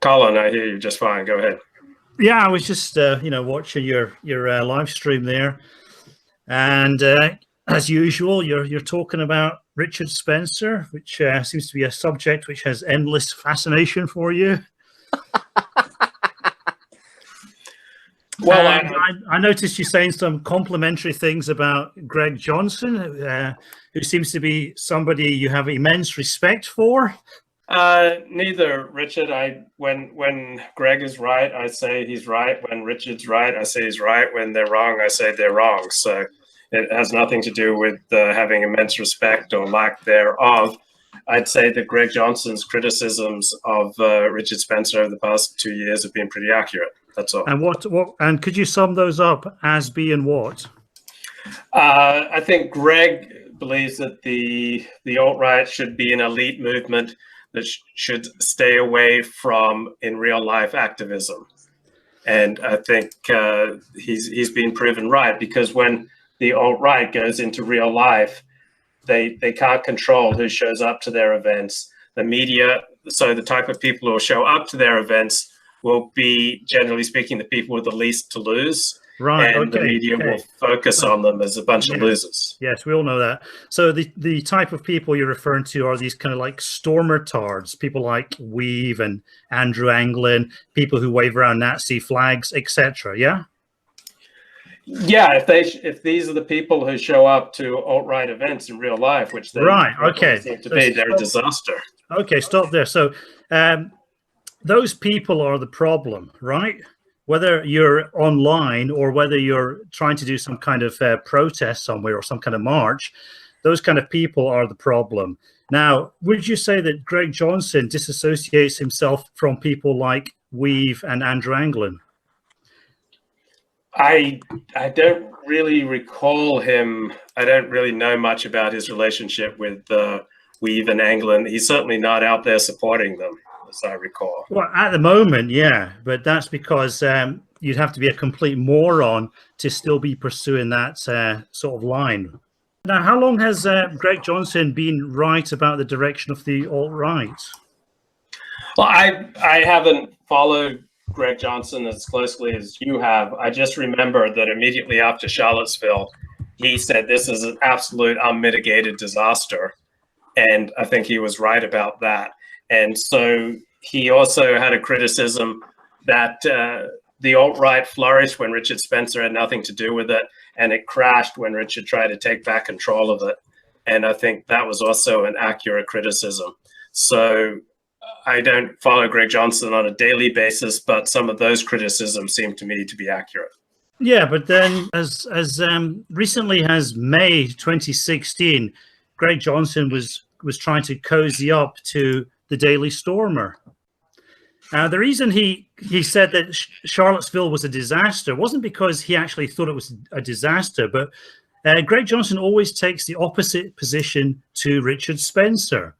Colin, I hear you just fine. Go ahead. Yeah, I was just watching your live stream there, and as usual, you're talking about Richard Spencer, which seems to be a subject which has endless fascination for you. Well, I noticed you saying some complimentary things about Greg Johnson, who seems to be somebody you have immense respect for. Neither, Richard. When Greg is right, I say he's right. When Richard's right, I say he's right. When they're wrong, I say they're wrong. So it has nothing to do with having immense respect or lack thereof. I'd say that Greg Johnson's criticisms of Richard Spencer over the past 2 years have been pretty accurate. That's all. And what and could you sum those up as being what? I think Greg believes that the alt-right should be an elite movement that should stay away from in real life activism, and I think he's been proven right, because when the alt-right goes into real life, they can't control who shows up to their events. The media, so the type of people who will show up to their events will be, generally speaking, the people with the least to lose. Right. And the media will focus on them as a bunch of losers. Yes, we all know that. So the type of people you're referring to are these kind of like stormer-tards, people like Weave and Andrew Anglin, people who wave around Nazi flags, etc. Yeah. Yeah, if these are the people who show up to alt-right events in real life, which they seem to be, they're a disaster. Okay, stop there. So those people are the problem, right? Whether you're online or whether you're trying to do some kind of protest somewhere or some kind of march, those kind of people are the problem. Now, would you say that Greg Johnson disassociates himself from people like Weave and Andrew Anglin? I don't really recall him. I don't really know much about his relationship with Weave and Anglin. He's certainly not out there supporting them, as I recall. Well, at the moment, yeah, but that's because you'd have to be a complete moron to still be pursuing that sort of line. Now, how long has Greg Johnson been right about the direction of the alt-right? Well, I haven't followed Greg Johnson as closely as you have. I just remember that immediately after Charlottesville, he said this is an absolute unmitigated disaster. And I think he was right about that. And so he also had a criticism that the alt-right flourished when Richard Spencer had nothing to do with it, and it crashed when Richard tried to take back control of it. And I think that was also an accurate criticism. So I don't follow Greg Johnson on a daily basis, but some of those criticisms seem to me to be accurate. Yeah, but then as recently as May 2016, Greg Johnson was trying to cozy up to the Daily Stormer. The reason he said that Charlottesville was a disaster wasn't because he actually thought it was a disaster, but Greg Johnson always takes the opposite position to Richard Spencer.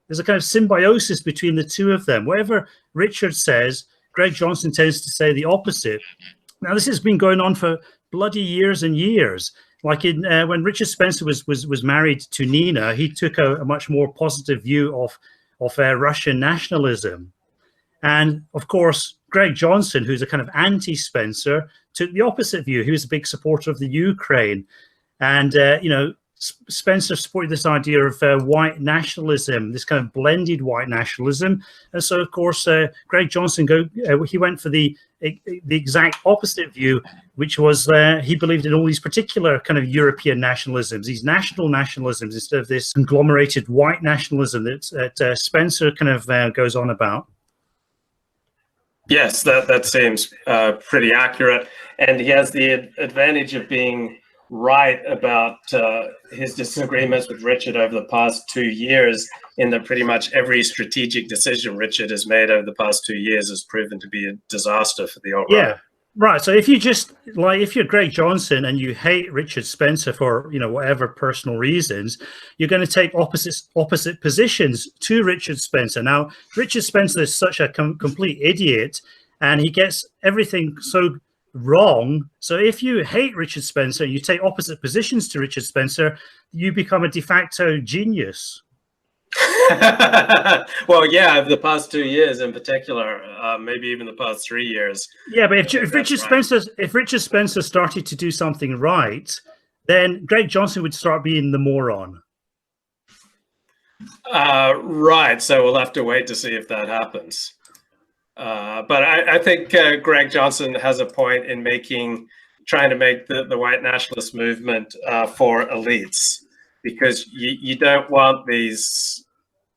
There's a kind of symbiosis between the two of them. Whatever Richard says, Greg Johnson tends to say the opposite. Now, this has been going on for bloody years and years. Like when Richard Spencer was married to Nina, he took a much more positive view of Russian nationalism. And of course, Greg Johnson, who's a kind of anti-Spencer, took the opposite view. He was a big supporter of the Ukraine. And, Spencer supported this idea of white nationalism, this kind of blended white nationalism. And so, of course, Greg Johnson, he went for the exact opposite view, which was he believed in all these particular kind of European nationalisms, these national nationalisms, instead of this conglomerated white nationalism that Spencer kind of goes on about. Yes, that seems pretty accurate. And he has the advantage of being right about his disagreements with Richard over the past 2 years, in that pretty much every strategic decision Richard has made over the past 2 years has proven to be a disaster for the alt-right. Yeah, right. So if you're Greg Johnson and you hate Richard Spencer for whatever personal reasons, you're going to take opposite positions to Richard Spencer. Now, Richard Spencer is such a complete idiot, and he gets everything so wrong. So if you hate Richard Spencer, you take opposite positions to Richard Spencer, you become a de facto genius. Well, yeah, the past 2 years in particular, maybe even the past 3 years. Yeah, but if Richard Spencer started to do something right, then Greg Johnson would start being the moron. Right. So we'll have to wait to see if that happens. But I think Greg Johnson has a point in trying to make the white nationalist movement for elites, because you don't want these,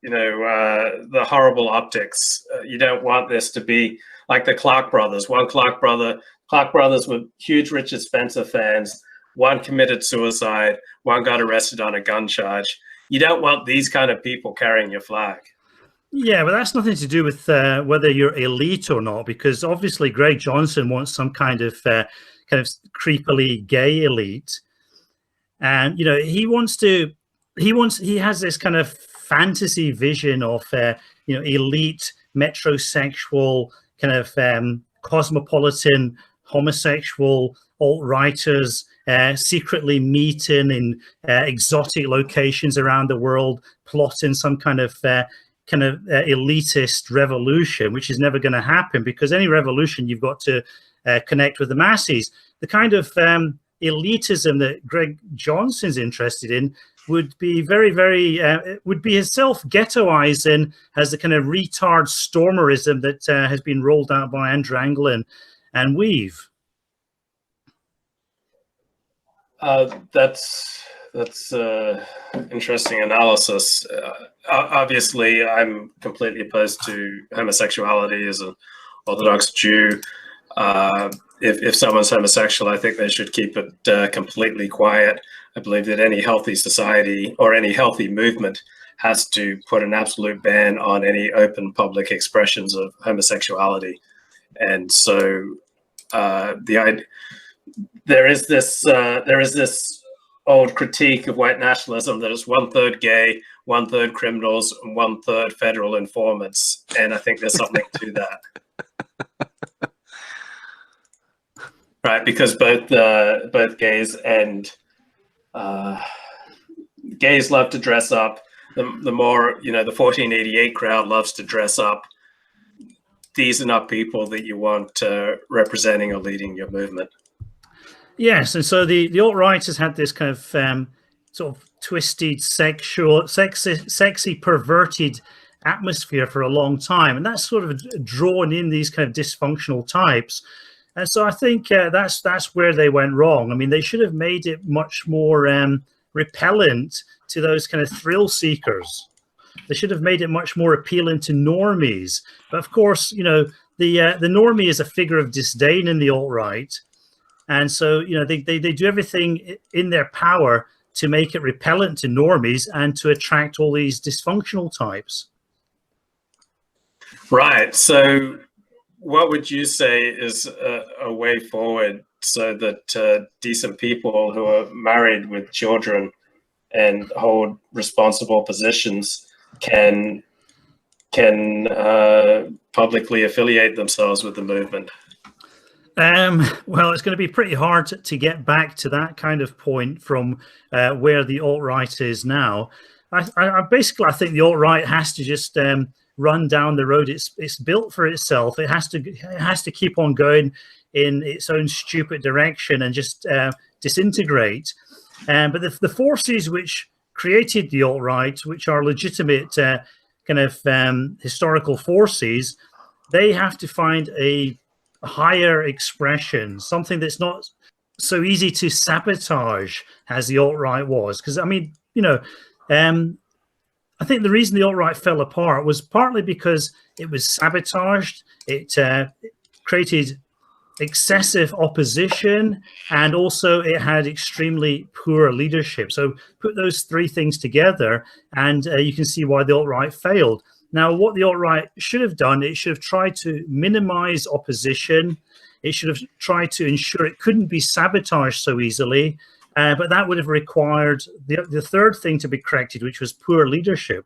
the horrible optics. You don't want this to be like the Clark brothers. Clark brothers were huge Richard Spencer fans. One committed suicide. One got arrested on a gun charge. You don't want these kind of people carrying your flag. Yeah, but that's nothing to do with whether you're elite or not, because obviously Greg Johnson wants some kind of creepily gay elite, and he has this kind of fantasy vision of elite metrosexual kind of cosmopolitan homosexual alt-righters secretly meeting in exotic locations around the world, plotting some kind of elitist revolution, which is never going to happen, because any revolution you've got to connect with the masses. The kind of elitism that Greg Johnson's interested in would be very, very would be his self-ghettoizing as the kind of retard stormerism that has been rolled out by Andrew Anglin and Weave. That's interesting analysis. Obviously, I'm completely opposed to homosexuality as an Orthodox Jew. If someone's homosexual, I think they should keep it completely quiet. I believe that any healthy society or any healthy movement has to put an absolute ban on any open public expressions of homosexuality. And so there is this old critique of white nationalism that is 1/3 gay, 1/3 criminals, and 1/3 federal informants. And I think there's something to that. Right, because both gays and gays love to dress up. The more, the 1488 crowd loves to dress up. These are not people that you want representing or leading your movement. Yes, and so the alt-right has had this kind of sort of twisted, sexy, perverted atmosphere for a long time, and that's sort of drawn in these kind of dysfunctional types. And so I think that's where they went wrong. I mean, they should have made it much more repellent to those kind of thrill seekers. They should have made it much more appealing to normies. But of course, the normie is a figure of disdain in the alt-right. And so, they do everything in their power to make it repellent to normies and to attract all these dysfunctional types. Right. So what would you say is a way forward so that decent people who are married with children and hold responsible positions can publicly affiliate themselves with the movement? Well, it's going to be pretty hard to get back to that kind of point from where the alt-right is now. I think the alt-right has to just run down the road it's built for itself. It has to keep on going in its own stupid direction and just disintegrate. But the forces which created the alt-right, which are legitimate kind of historical forces, they have to find a higher expression, something that's not so easy to sabotage as the alt-right was. Because I mean, I think the reason the alt-right fell apart was partly because it was sabotaged. It created excessive opposition, and also it had extremely poor leadership. So put those three things together, and you can see why the alt-right failed. Now, what the alt-right should have done, it should have tried to minimize opposition. It should have tried to ensure it couldn't be sabotaged so easily. But that would have required the third thing to be corrected, which was poor leadership.